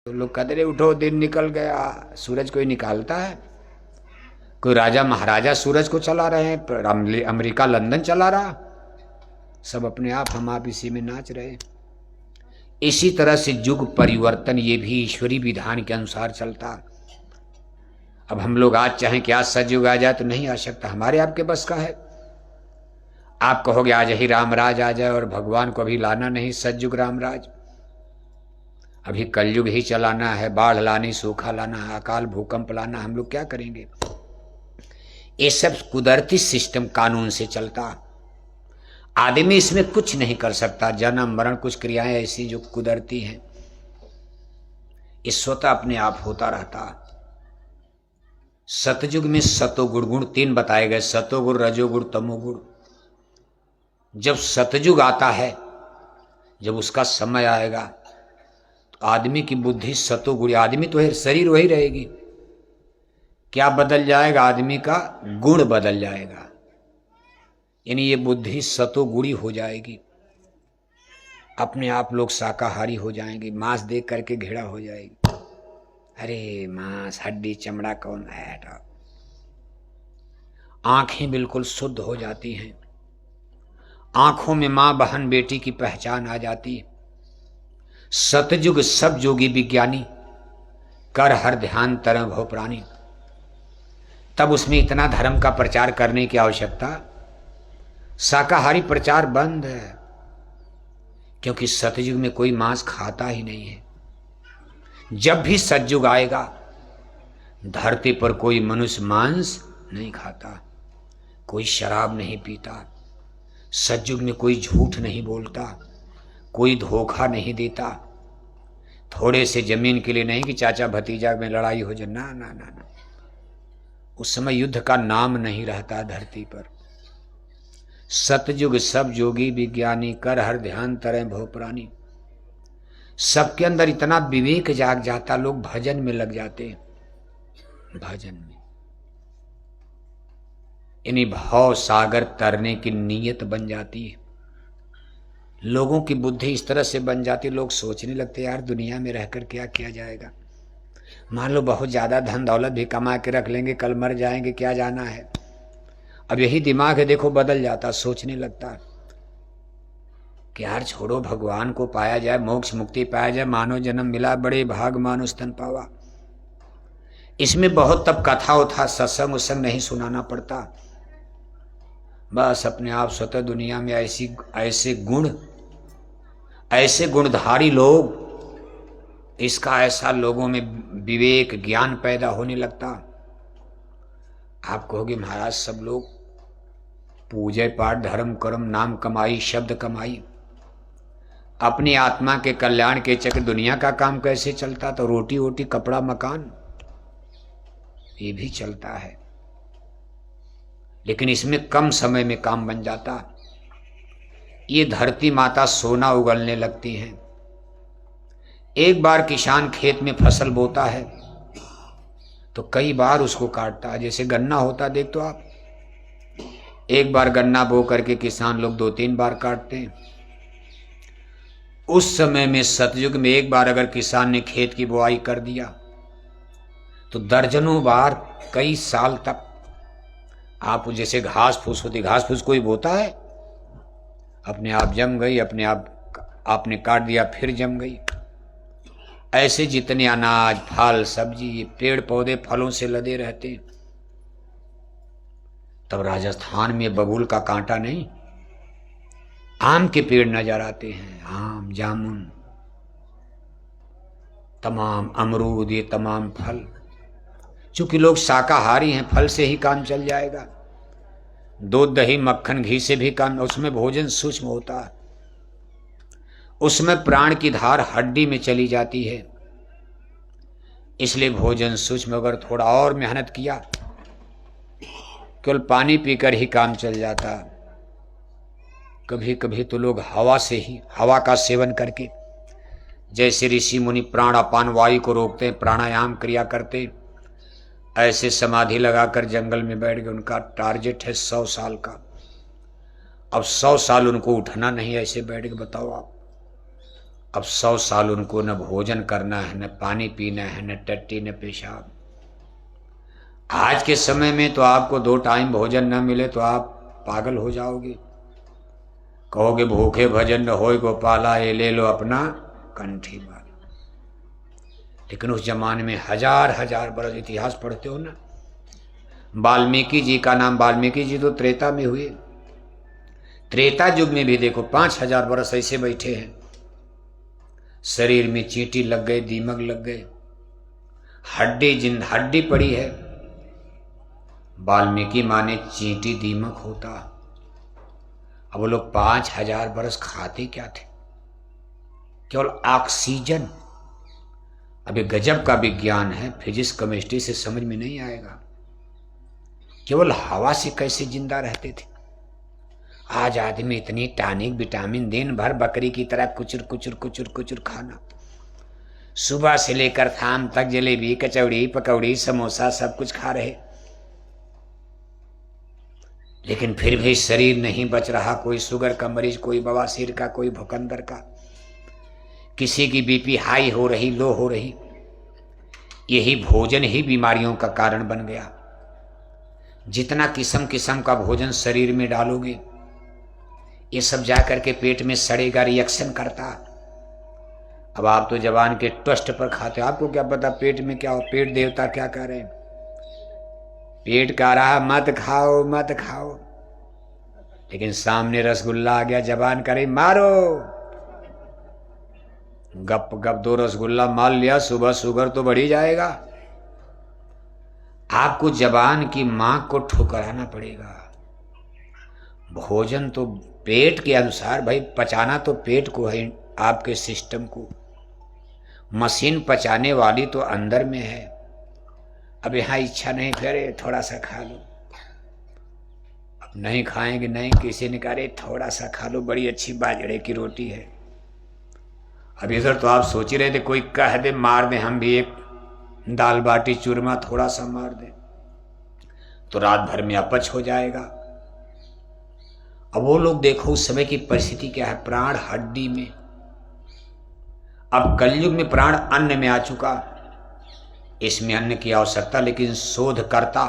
तो लोग कहते रहे उठो दिन निकल गया। सूरज कोई निकालता है? कोई राजा महाराजा सूरज को चला रहे हैं? अमेरिका लंदन चला रहा? सब अपने आप, हम आप इसी में नाच रहे हैं। इसी तरह से युग परिवर्तन ये भी ईश्वरी विधान के अनुसार चलता। अब हम लोग आज चाहें कि आज सतयुग आ जाए तो नहीं आ सकता, हमारे आपके बस का है। आप कहोगे आज ही रामराज आ जाए, और भगवान को अभी लाना नहीं सतयुग रामराज, अभी कलयुग ही चलाना है, बाढ़ लानी, सूखा लाना, अकाल भूकंप लाना, हम लोग क्या करेंगे? ये सब कुदरती सिस्टम कानून से चलता। आदमी इसमें कुछ नहीं कर सकता। जन्म मरण कुछ क्रियाएं ऐसी जो कुदरती हैं, ये स्वतः अपने आप होता रहता। सतयुग में सतोगुण गुण तीन बताए गए, सतोगुण रजोगुण तमोगुण। जब सतयुग आता है, जब उसका समय आएगा, तो आदमी की बुद्धि सतोगुण, आदमी तो है, शरीर वही रहेगी, क्या बदल जाएगा? आदमी का गुण बदल जाएगा, यानी ये बुद्धि सतोगुणी हो जाएगी। अपने आप लोग शाकाहारी हो जाएंगे, मांस देख करके घृणा हो जाएगी। अरे मांस, हड्डी, चमड़ा कौन है? आंखें बिल्कुल शुद्ध हो जाती हैं, आंखों में मां बहन बेटी की पहचान आ जाती है। सतयुग सब जोगी विज्ञानी, कर हर ध्यान तरह भव प्राणी। तब उसमें इतना धर्म का प्रचार करने की आवश्यकता, शाकाहारी प्रचार बंद है, क्योंकि सतयुग में कोई मांस खाता ही नहीं है। जब भी सतयुग आएगा, धरती पर कोई मनुष्य मांस नहीं खाता, कोई शराब नहीं पीता, सतयुग में कोई झूठ नहीं बोलता, कोई धोखा नहीं देता। थोड़े से जमीन के लिए नहीं कि चाचा भतीजा में लड़ाई हो जाए, ना ना ना ना। उस समय युद्ध का नाम नहीं रहता धरती पर। सतयुग सब जोगी विज्ञानी, कर हर ध्यान तरह भव प्राणी। सबके अंदर इतना विवेक जाग जाता, लोग भजन में लग जाते हैं, भजन में। इन्हीं भाव सागर तरने की नीयत बन जाती है। लोगों की बुद्धि इस तरह से बन जाती, लोग सोचने लगते यार दुनिया में रहकर क्या किया जाएगा। मान लो बहुत ज्यादा धन दौलत भी कमा के रख लेंगे, कल मर जाएंगे, क्या जाना है। अब यही दिमाग है, देखो बदल जाता, सोचने लगता कि यार छोड़ो, भगवान को पाया जाए, मोक्ष मुक्ति पाया जाए, मानव जन्म मिला, बड़े भाग मानुष तन पावा। इसमें बहुत तब कथा उथा सत्संग उत्संग नहीं सुनाना पड़ता। बस अपने आप स्वतः दुनिया में ऐसे गुणधारी लोग, इसका ऐसा लोगों में विवेक ज्ञान पैदा होने लगता। आप कहोगे महाराज सब लोग पूजे पाठ धर्म कर्म नाम कमाई शब्द कमाई, अपनी आत्मा के कल्याण के चक्र दुनिया का काम कैसे चलता? तो रोटी वोटी कपड़ा मकान ये भी चलता है, लेकिन इसमें कम समय में काम बन जाता। ये धरती माता सोना उगलने लगती हैं। एक बार किसान खेत में फसल बोता है तो कई बार उसको काटता है। जैसे गन्ना होता, देख तो आप, एक बार गन्ना बो करके किसान लोग 2-3 बार काटते हैं। उस समय में सतयुग में एक बार अगर किसान ने खेत की बुआई कर दिया तो दर्जनों बार, कई साल तक आप, जैसे घास फूस होती, घास फूस कोई बोता है, अपने आप जम गई, अपने आप आपने काट दिया फिर जम गई। ऐसे जितने अनाज फल सब्जी, ये पेड़ पौधे फलों से लदे रहते। तब राजस्थान में बबूल का कांटा नहीं, आम के पेड़ नजर आते हैं, आम जामुन तमाम, अमरूद, ये तमाम फल। चूंकि लोग शाकाहारी हैं, फल से ही काम चल जाएगा। दूध दही मक्खन घी से भी काम, उसमें भोजन सूक्ष्म होता है, उसमें प्राण की धार हड्डी में चली जाती है, इसलिए भोजन सूक्ष्म। अगर थोड़ा और मेहनत किया, केवल पानी पीकर ही काम चल जाता। कभी कभी तो लोग हवा से ही, हवा का सेवन करके, जैसे ऋषि मुनि प्राणापान वायु को रोकते हैं, प्राणायाम क्रिया करते, ऐसे समाधि लगाकर जंगल में बैठ गए। उनका टारगेट है 100 साल का। अब 100 साल उनको उठना नहीं, ऐसे बैठ के बताओ आप। अब 100 साल उनको न भोजन करना है, न पानी पीना है, न टट्टी, न पेशाब। आज के समय में तो आपको 2 टाइम भोजन न मिले तो आप पागल हो जाओगे, कहोगे भूखे भजन न होय गोपाला, ये ले लो अपना कंठी मार। लेकिन उस जमाने में हजार हजार बरस, इतिहास पढ़ते हो ना, वाल्मीकि जी का नाम, वाल्मीकि जी तो त्रेता में हुए, त्रेता युग में भी देखो 5000 बरस ऐसे बैठे हैं, शरीर में चींटी लग गए, दीमक लग गए, हड्डी पड़ी है। वाल्मीकि माने चींटी दीमक होता। अब वो लोग 5000 बरस खाते क्या थे? केवल ऑक्सीजन। अभी गजब का विज्ञान है, फिजिक्स केमिस्ट्री से समझ में नहीं आएगा, केवल हवा से कैसे जिंदा रहते थे। आज आदमी इतनी टॉनिक विटामिन, दिन भर बकरी की तरह कुचुर कुचुर कुचुर कुचुर खाना, सुबह से लेकर शाम तक जलेबी, कचौड़ी, पकौड़ी, समोसा सब कुछ खा रहे, लेकिन फिर भी शरीर नहीं बच रहा। कोई शुगर का मरीज, कोई बवासीर का, कोई भूखंदर का, किसी की बीपी हाई हो रही, लो हो रही। यही भोजन ही बीमारियों का कारण बन गया। जितना किस्म किस्म का भोजन शरीर में डालोगे, ये सब जाकर के पेट में सड़ेगा, रिएक्शन करता। अब आप तो जवान के टोस्ट पर खाते हो, आपको क्या पता पेट में क्या हो। पेट देवता क्या कह रहे हैं? पेट कह रहा मत खाओ मत खाओ, लेकिन सामने रसगुल्ला आ गया, जवान करे मारो, गप गप 2 रसगुल्ला मार लिया, सुबह शुगर तो बढ़ ही जाएगा। आपको जबान की मां को ठुकराना पड़ेगा। भोजन तो पेट के अनुसार, भाई पचाना तो पेट को है, आपके सिस्टम को। मशीन पचाने वाली तो अंदर में है। अब यहाँ इच्छा नहीं करे थोड़ा सा खा लो, अब नहीं खाएंगे नहीं, किसी ने कहा रे थोड़ा सा खा लो, बड़ी अच्छी बाजरे की रोटी है। अब इधर तो आप सोच ही रहे थे कोई कह दे मार दे, हम भी एक दाल बाटी चूरमा थोड़ा सा मार दे तो रात भर में अपच हो जाएगा। अब वो लोग देखो उस समय की परिस्थिति क्या है, प्राण हड्डी में। अब कलयुग में प्राण अन्न में आ चुका, इसमें अन्न की आवश्यकता, लेकिन शोधकर्ता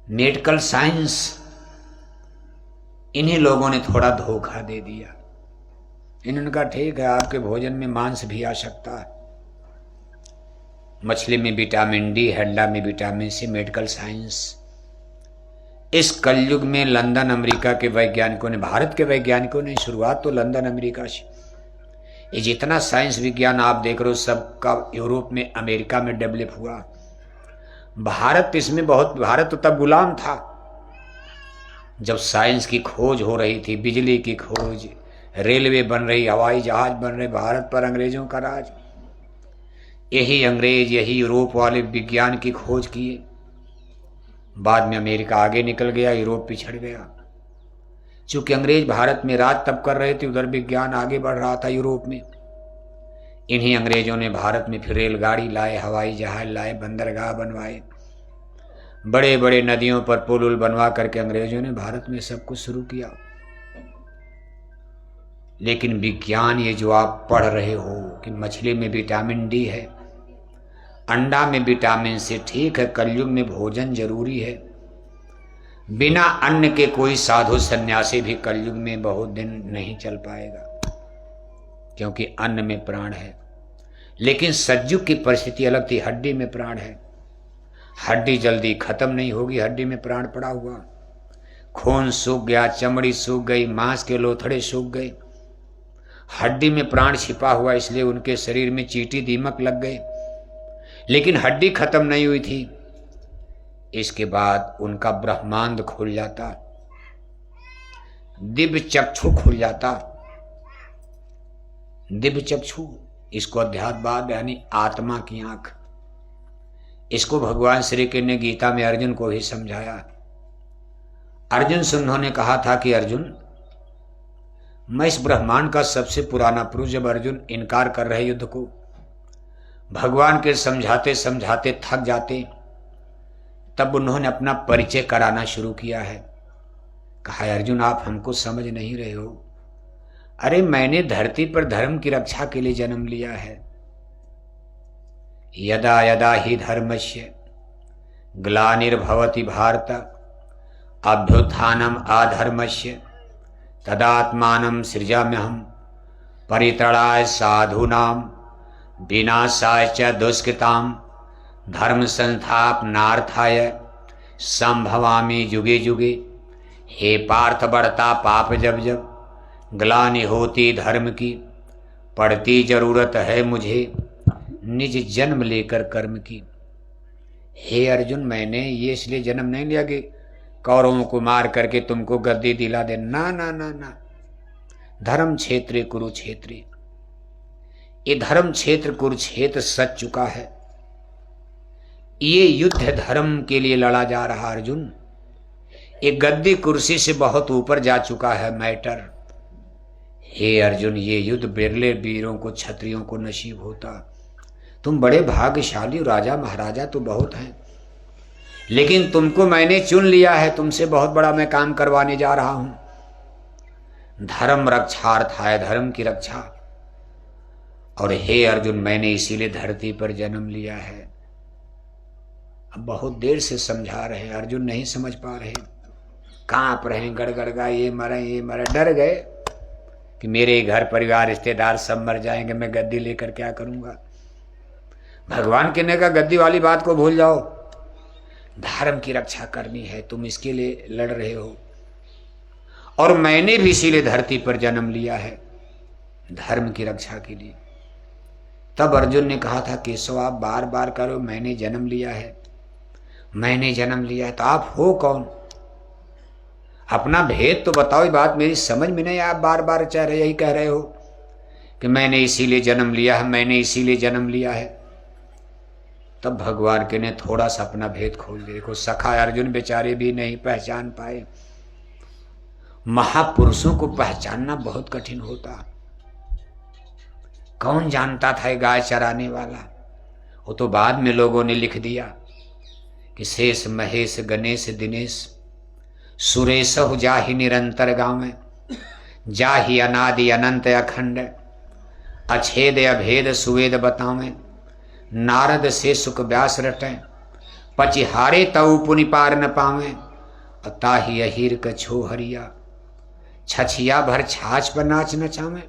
मेडिकल साइंस, इन्हीं लोगों ने थोड़ा धोखा दे दिया। इन्होंने कहा ठीक है आपके भोजन में मांस भी आ सकता है, मछली में विटामिन डी, अंडा में विटामिन सी, मेडिकल साइंस। इस कलयुग में लंदन अमेरिका के वैज्ञानिकों ने, भारत के वैज्ञानिकों ने, शुरुआत तो लंदन अमेरिका से, ये जितना साइंस विज्ञान आप देख रहे हो सबका यूरोप में, अमेरिका में डेवलप हुआ। भारत इसमें बहुत, भारत तो तब गुलाम था जब साइंस की खोज हो रही थी, बिजली की खोज, रेलवे बन रही, हवाई जहाज बन रहे, भारत पर अंग्रेजों का राज। यही अंग्रेज, यही यूरोप वाले विज्ञान की खोज किए। बाद में अमेरिका आगे निकल गया, यूरोप पिछड़ गया। चूंकि अंग्रेज भारत में राज तब कर रहे थे, उधर विज्ञान आगे बढ़ रहा था यूरोप में। इन्हीं अंग्रेजों ने भारत में फिर रेलगाड़ी लाए, हवाई जहाज लाए, बंदरगाह बनवाए, बड़े बड़े नदियों पर पुल उल बनवा करके अंग्रेजों ने भारत में सब कुछ शुरू किया। लेकिन विज्ञान ये जो आप पढ़ रहे हो कि मछली में विटामिन डी है, अंडा में विटामिन सी, ठीक है कलयुग में भोजन जरूरी है। बिना अन्न के कोई साधु सन्यासी भी कलयुग में बहुत दिन नहीं चल पाएगा, क्योंकि अन्न में प्राण है। लेकिन सतयुग की परिस्थिति अलग थी, हड्डी में प्राण है, हड्डी जल्दी खत्म नहीं होगी, हड्डी में प्राण पड़ा हुआ। खून सूख गया, चमड़ी सूख गई, मांस के लोथड़े सूख गए, हड्डी में प्राण छिपा हुआ, इसलिए उनके शरीर में चींटी दीमक लग गए। लेकिन हड्डी खत्म नहीं हुई थी, इसके बाद उनका ब्रह्मांड खुल जाता, दिव्य चक्षु खुल जाता। दिव्य चक्षु, इसको अध्यात्मवाद यानी आत्मा की आंख। इसको भगवान श्री कृष्ण ने गीता में अर्जुन को ही समझाया। अर्जुन से उन्होंने कहा था कि अर्जुन, मैं इस ब्रह्मांड का सबसे पुराना पुरुष। जब अर्जुन इनकार कर रहे युद्ध को, भगवान के समझाते समझाते थक जाते, तब उन्होंने अपना परिचय कराना शुरू किया है। कहा अर्जुन आप हमको समझ नहीं रहे हो, अरे मैंने धरती पर धर्म की रक्षा के लिए जन्म लिया है। यदा यदा ही धर्मस्य ग्लानिर्भवति भारत अभ्युत्थानम अधर्मस्य तदात्मानं सृजाम्यहम् परित्राणाय साधूनां विनाशाय च दुष्कृतां धर्म संस्थापनार्थाय संभवामि युगे युगे। हे पार्थ बढ़ता पाप जब जब ग्लानि होती धर्म की, पड़ती जरूरत है मुझे निज जन्म लेकर कर्म की। हे अर्जुन, मैंने ये इसलिए जन्म नहीं लिया कि कौरवों को मार करके तुमको गद्दी दिला दे। ना ना ना ना, धर्म क्षेत्र कुरुक्षेत्र, ये धर्म क्षेत्र कुरुक्षेत्र सच चुका है। ये युद्ध धर्म के लिए लड़ा जा रहा अर्जुन। ये गद्दी कुर्सी से बहुत ऊपर जा चुका है मैटर। हे अर्जुन, ये युद्ध बिरले वीरों को क्षत्रियों को नसीब होता। तुम बड़े भाग्यशाली, राजा महाराजा तो बहुत हैं, लेकिन तुमको मैंने चुन लिया है। तुमसे बहुत बड़ा मैं काम करवाने जा रहा हूं। धर्म रक्षार्थाय, धर्म की रक्षा। और हे अर्जुन, मैंने इसीलिए धरती पर जन्म लिया है। अब बहुत देर से समझा रहे हैं, अर्जुन नहीं समझ पा रहे, कांप रहे हैं, गड़गड़ा, ये मरे, डर गए कि मेरे घर परिवार रिश्तेदार सब मर जाएंगे, मैं गद्दी लेकर क्या करूंगा। भगवान कहने का गद्दी वाली बात को भूल जाओ, धर्म की रक्षा करनी है, तुम इसके लिए लड़ रहे हो। और मैंने भी इसीलिए धरती पर जन्म लिया है, धर्म की रक्षा के लिए। तब अर्जुन ने कहा था, केशव आप बार बार करो मैंने जन्म लिया है, मैंने जन्म लिया है, तो आप हो कौन? अपना भेद तो बताओ। ये बात मेरी समझ में नहीं, आप बार बार चाह रहे यही कह रहे हो कि मैंने इसीलिए जन्म लिया है, मैंने इसीलिए जन्म लिया है। तब भगवान के ने थोड़ा सा अपना भेद खोल दिया। देखो सखा अर्जुन बेचारे भी नहीं पहचान पाए। महापुरुषों को पहचानना बहुत कठिन होता। कौन जानता था गाय चराने वाला? वो तो बाद में लोगों ने लिख दिया कि शेष महेश गणेश दिनेश सुरेश जाहि निरंतर गाँव, जाहि अनादि अनंत अखंड, अछेद अभेद सुवेद बतावें, नारद से सुख व्यास रटें, पचिहारे तऊ पुनि पार न पावें, ताहि अहीर क छो हरिया, छछिया भर छाछ पर नाच नचावें।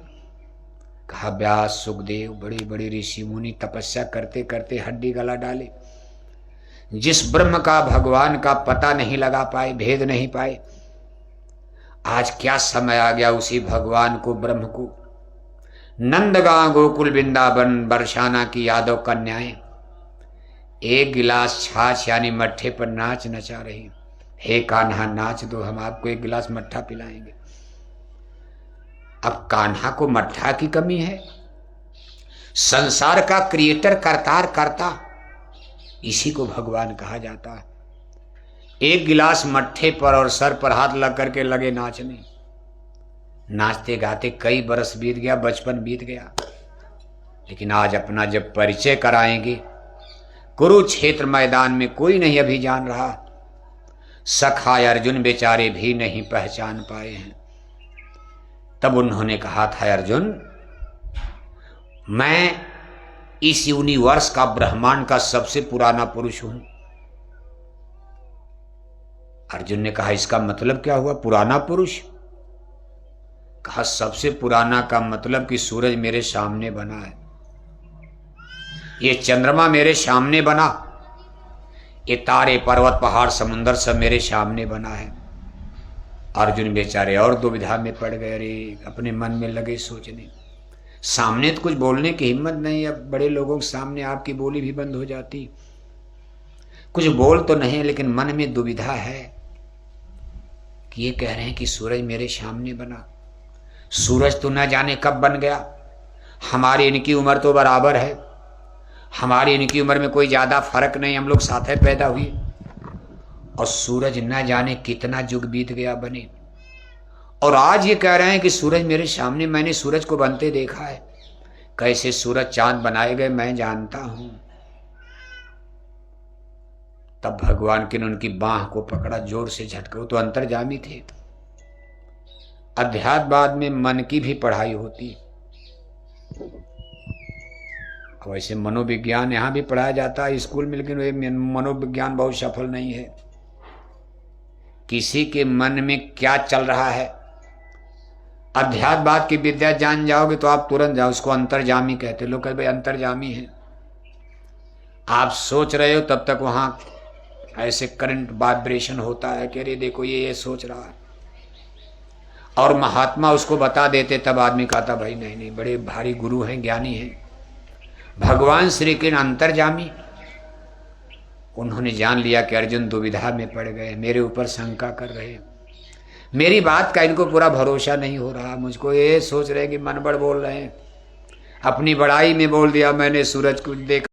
कहा व्यास सुखदेव बड़ी बड़ी ऋषि मुनि तपस्या करते करते हड्डी गला डाले, जिस ब्रह्म का भगवान का पता नहीं लगा पाए, भेद नहीं पाए। आज क्या समय आ गया उसी भगवान को, ब्रह्म को नंदगांव गोकुल वृंदावन बरसाना की यादव कन्याएं एक गिलास छाछ यानी मट्ठे पर नाच नचा रही। हे कान्हा नाच दो, हम आपको एक गिलास मट्ठा पिलाएंगे। अब कान्हा को मट्ठा की कमी है? संसार का क्रिएटर करतार करता, इसी को भगवान कहा जाता है। एक गिलास मट्ठे पर और सर पर हाथ लग करके लगे नाचने। नाचते गाते कई बरस बीत गया, बचपन बीत गया, लेकिन आज अपना जब परिचय कराएंगे कुरुक्षेत्र मैदान में, कोई नहीं अभी जान रहा। सखा अर्जुन बेचारे भी नहीं पहचान पाए हैं। तब उन्होंने कहा था, अर्जुन मैं इस यूनिवर्स का, ब्रह्मांड का सबसे पुराना पुरुष हूं। अर्जुन ने कहा इसका मतलब क्या हुआ पुराना पुरुष? कहा सबसे पुराना का मतलब कि सूरज मेरे सामने बना है, ये चंद्रमा मेरे सामने बना, ये तारे पर्वत पहाड़ समुंदर सब मेरे सामने बना है। अर्जुन बेचारे और दुविधा में पड़ गए। अरे अपने मन में लगे सोचने, सामने तो कुछ बोलने की हिम्मत नहीं। अब बड़े लोगों के सामने आपकी बोली भी बंद हो जाती। कुछ बोल तो नहीं, लेकिन मन में दुविधा है कि ये कह रहे हैं कि सूरज मेरे सामने बना। सूरज तो न जाने कब बन गया, हमारी इनकी उम्र तो बराबर है, हमारी इनकी उम्र में कोई ज़्यादा फर्क नहीं, हम लोग साथ में पैदा हुए। और सूरज न जाने कितना युग बीत गया बने, और आज ये कह रहे हैं कि सूरज मेरे सामने। मैंने सूरज को बनते देखा है, कैसे सूरज चांद बनाए गए मैं जानता हूं। तब भगवान के ने उनकी बांह को पकड़ा, जोर से झटका। वो तो अंतर्जामी थे। अध्यात्मवाद में मन की भी पढ़ाई होती। वैसे मनोविज्ञान यहाँ भी पढ़ाया जाता है स्कूल में, लेकिन मनोविज्ञान बहुत सफल नहीं है। किसी के मन में क्या चल रहा है, अध्यात्मवाद की विद्या जान जाओगे तो आप तुरंत जाओ। उसको अंतर्जामी कहते। लोग कहते भाई अंतर्जामी है, आप सोच रहे हो तब तक वहां ऐसे करंट वाइब्रेशन होता है कि अरे देखो ये सोच रहा है, और महात्मा उसको बता देते, तब आदमी कहता भाई नहीं नहीं, बड़े भारी गुरु हैं, ज्ञानी हैं। भगवान श्री कृष्ण अंतर्जामी, उन्होंने जान लिया कि अर्जुन दुविधा में पड़ गए, मेरे ऊपर शंका कर रहे, मेरी बात का इनको पूरा भरोसा नहीं हो रहा, मुझको ये सोच रहे कि मनबड़ बोल रहे हैं। अपनी बड़ाई में बोल दिया मैंने सूरज को देखा